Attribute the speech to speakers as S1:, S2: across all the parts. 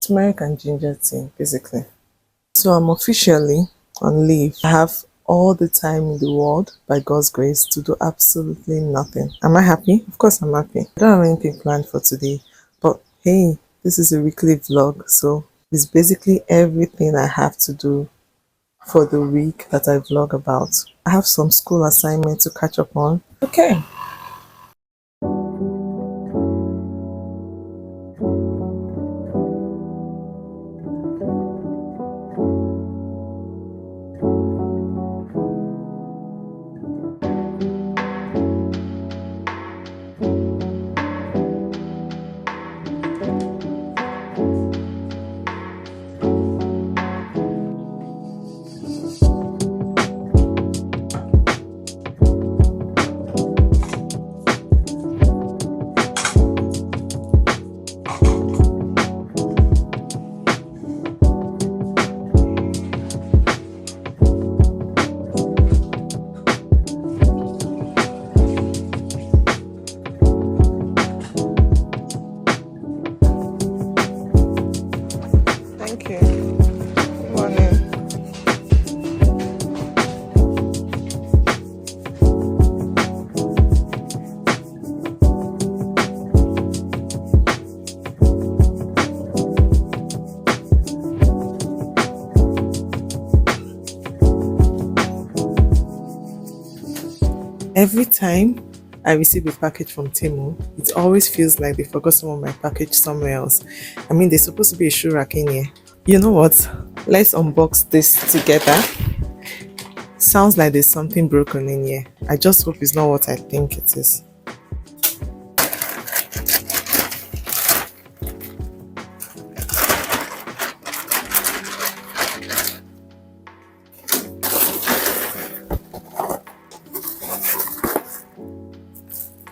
S1: Turmeric and ginger tea, basically. So I'm officially on leave. I have all the time in the world, by God's grace, to do absolutely nothing. Am I happy? Of course I'm happy. I don't have anything planned for today, but hey, this is a weekly vlog, so it's basically everything I have to do for the week that I vlog about. I have some school assignment to catch up on. Okay. Thank you. Good morning. Every time I receive a package from Temu, it always feels like they forgot some of my package somewhere else. I mean, there's supposed to be a shoe rack in here. You know what? Let's unbox this together. Sounds like there's something broken in here. I just hope it's not what I think it is.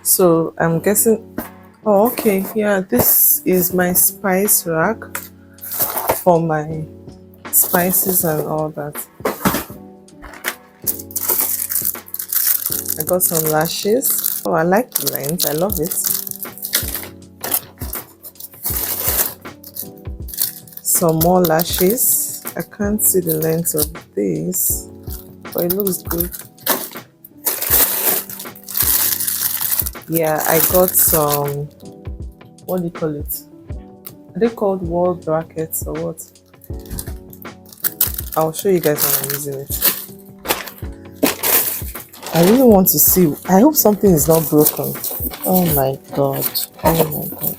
S1: So I'm guessing, oh okay, yeah, this is my spice rack for my spices and all that. I got some lashes. Oh, I like the lens, I love it. Some more lashes. I can't see the length of this, but it looks good. Yeah, I got some, what do you call it? Are they called wall brackets or what? I'll show you guys when I'm using it. I really want to see. I hope something is not broken. Oh my god. Oh my god.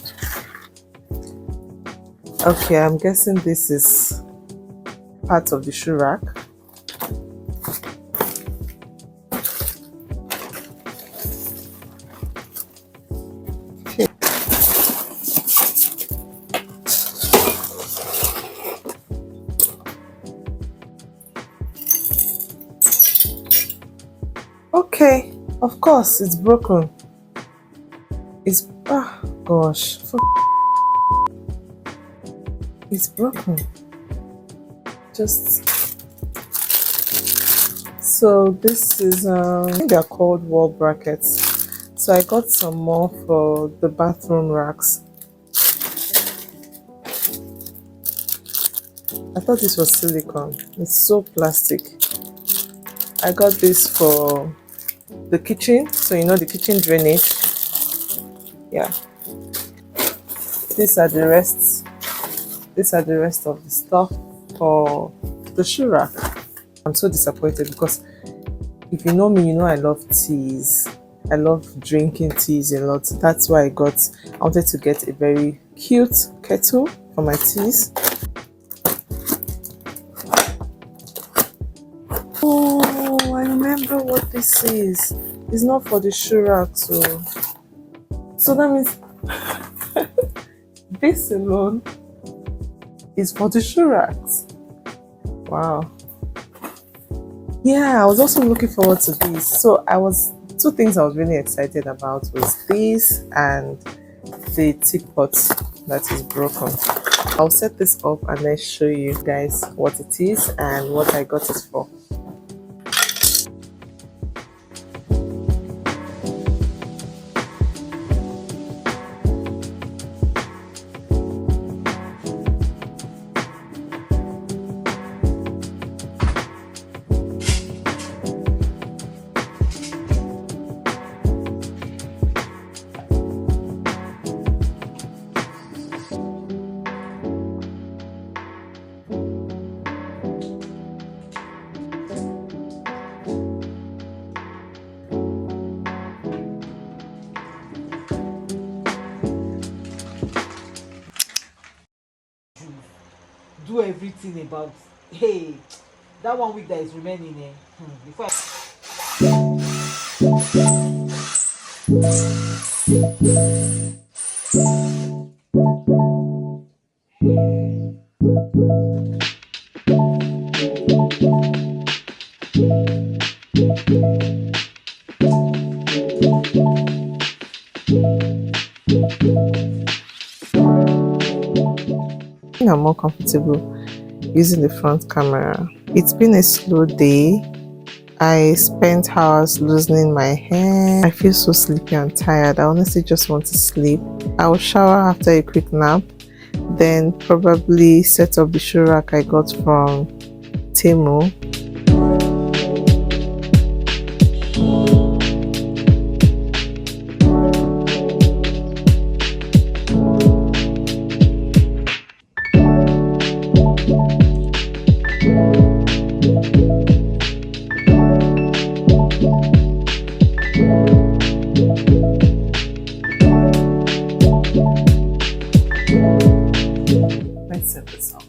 S1: Okay, I'm guessing this is part of the shoe rack. Okay, of course it's broken. It's gosh, it's broken. Just so this is I think they're called wall brackets. So I got some more for the bathroom racks. I thought this was silicone. It's so plastic. I got this for the kitchen, so you know the kitchen drainage. Yeah. These are the rest of the stuff for the shoe rack. I'm so disappointed because if you know me, you know I love teas. I love drinking teas a lot. That's why I wanted to get a very cute kettle for my teas. Oh, I remember what this is. It's not for the shoe rack, so that means this alone is for the shoe racks. Wow. Yeah, I was also looking forward to this. So two things I was really excited about was this and the teapot that is broken. I'll set this up and then show you guys what it is and what I got it for.
S2: do everything about, hey, that 1 week that is remaining, before
S1: I think I'm more comfortable using the front camera. It's been a slow day. I spent hours loosening my hair. I feel so sleepy and tired. I honestly just want to sleep. I will shower after a quick nap, then probably set up the shoe rack I got from Temu. Let's set this up.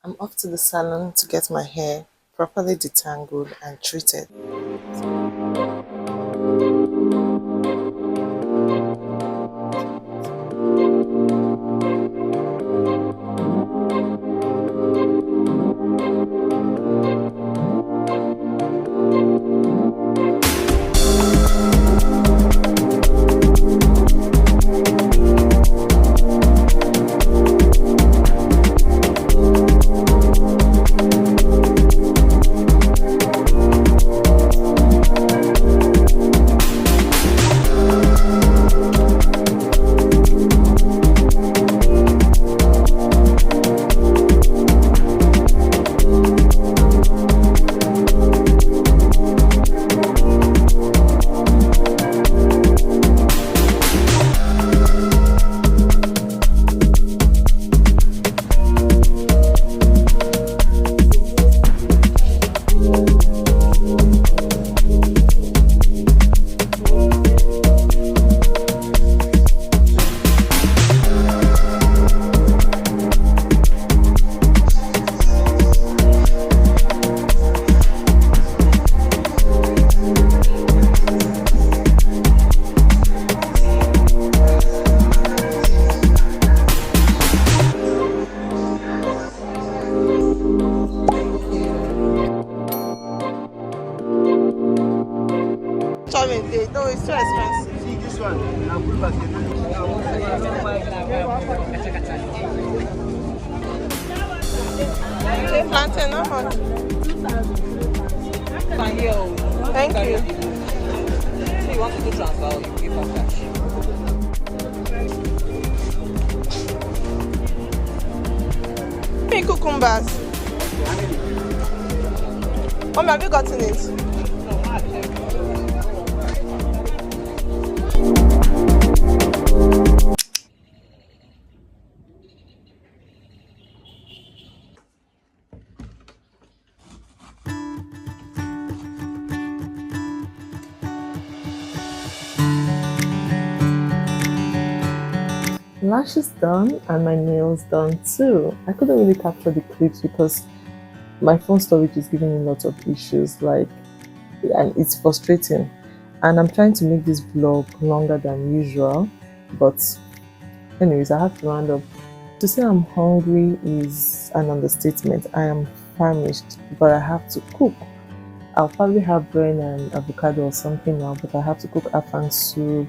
S1: I'm off to the salon to get my hair properly detangled and treated. No, it's too expensive.
S3: See this one. I'll put back
S1: Okay, plantain, how much? Thank you.
S2: So you want to do transfer, you give us cash.
S1: Hey, cucumbers. Mommy, have you gotten it? Lashes done and my nails done too. I couldn't really capture the clips because my phone storage is giving me lots of issues, and it's frustrating. And I'm trying to make this vlog longer than usual, but anyways, I have to round up. To say I'm hungry is an understatement. I am famished, but I have to cook. I'll probably have bread and avocado or something now, but I have to cook afang soup,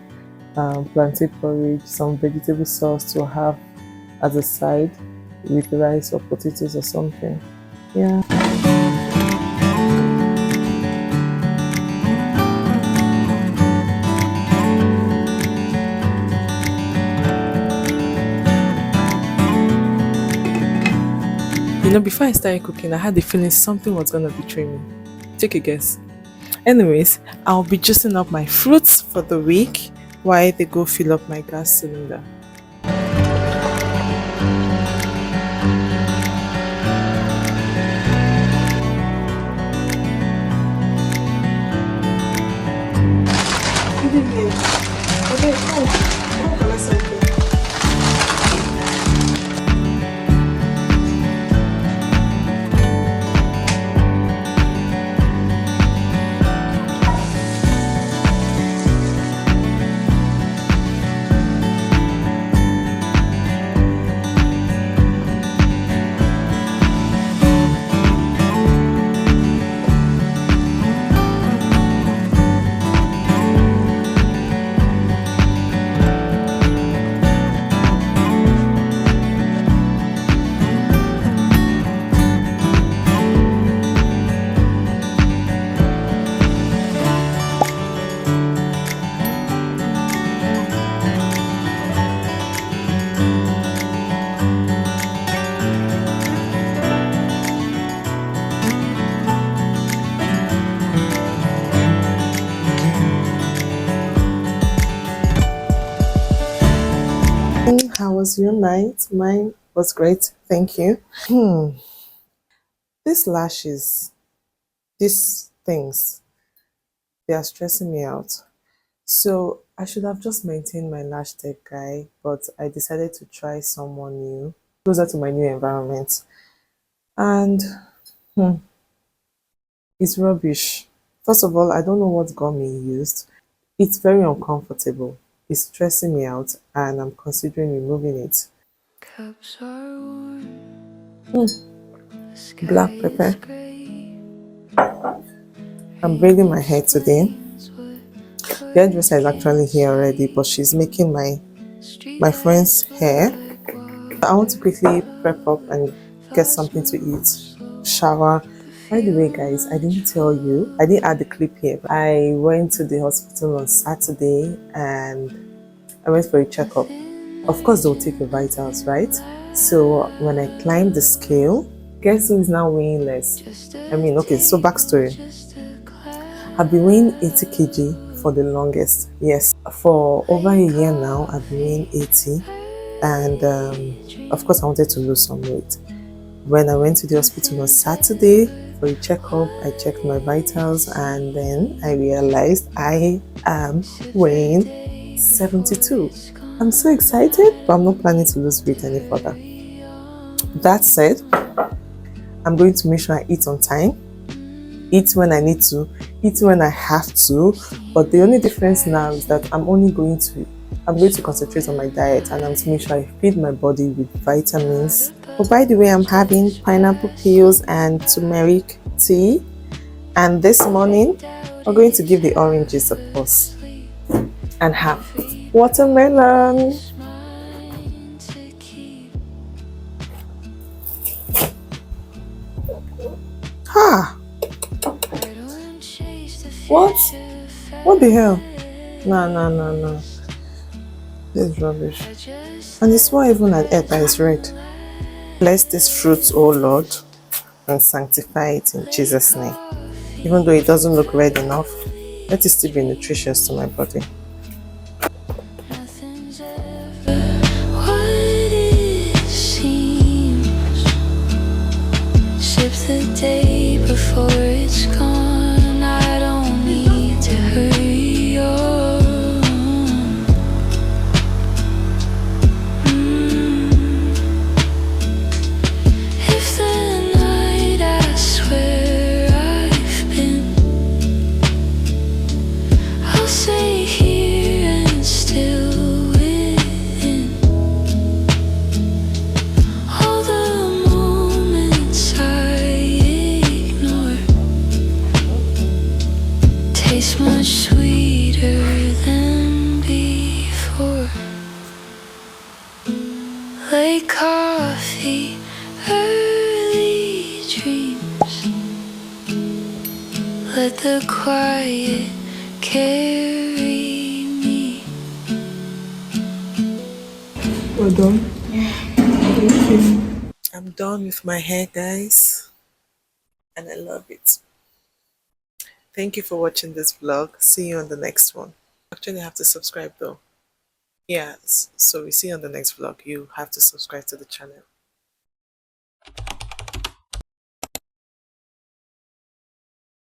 S1: plantain porridge, some vegetable sauce to have as a side with rice or potatoes or something. Yeah. Before I started cooking, I had the feeling something was gonna betray me. Take a guess. Anyways, I'll be juicing up my fruits for the week while they go fill up my gas cylinder. Okay, come collect something. How was your night? Mine was great, thank you. These lashes, these things, they are stressing me out. So I should have just maintained my lash tech guy, but I decided to try someone new, closer to my new environment. And hmm, it's rubbish. First of all, I don't know what gum he used. It's very uncomfortable. It's stressing me out, and I'm considering removing it.
S3: Cups are warm,
S1: Hmm,
S3: the sky
S1: Black
S3: is
S1: pepper.
S3: gray.
S1: I'm braiding my hair today.
S3: Explains what
S1: The hairdresser is
S3: words
S1: actually
S3: can't
S1: here already,
S3: say.
S1: but she's making my friend's
S3: Streetlights
S1: hair.
S3: look like
S1: I want to quickly
S3: water.
S1: prep up and get
S3: Thoughts
S1: something to
S3: move
S1: eat,
S3: slow,
S1: shower.
S3: but
S1: By the way,
S3: feel
S1: guys, I didn't
S3: much
S1: tell you, I didn't add the
S3: older.
S1: clip here. I went to the hospital on Saturday and I went for a checkup.
S3: Nothing
S1: Of course, they'll
S3: much
S1: take your vitals,
S3: can
S1: right? So when I climbed the scale, guess who is now weighing less?
S3: just
S1: I
S3: a
S1: mean, okay, so
S3: taste,
S1: backstory.
S3: just a
S1: I've been weighing 80
S3: cloud.
S1: kg for the longest. Yes, for over a year now, I've been weighing 80. And of course, I wanted to lose some weight. When I went to the hospital on Saturday for a checkup, I checked my vitals and then I realized I am weighing 72. I'm so excited, but I'm not planning to lose weight any further. That said, I'm going to make sure I eat on time, eat when I need to, eat when I have to. But the only difference now is that I'm going to concentrate on my diet and I'm to make sure I feed my body with vitamins. Oh, by the way, I'm having pineapple peels and turmeric tea. And this morning, we're going to give the oranges a pause and have watermelon. Ha! What? What the hell? No, no, no, no. This is rubbish. And it's not even an egg that is red. Bless this fruit, O Lord, and sanctify it in Jesus' name. Even though it doesn't look red enough, let it still be nutritious to my body.
S3: Nothing's ever what it seems. Sip the day before it's gone. I don't need to hurry on. If the night I swear I've been, I'll stay here and still within all the moments I ignore. like coffee, early dreams. Let the quiet carry me.
S1: Well done. I'm done with my hair, guys, and I love it. Thank you for watching this vlog. See you on the next one. Actually, I have to subscribe though. Yeah, so we see you on the next vlog. You have to subscribe to the channel.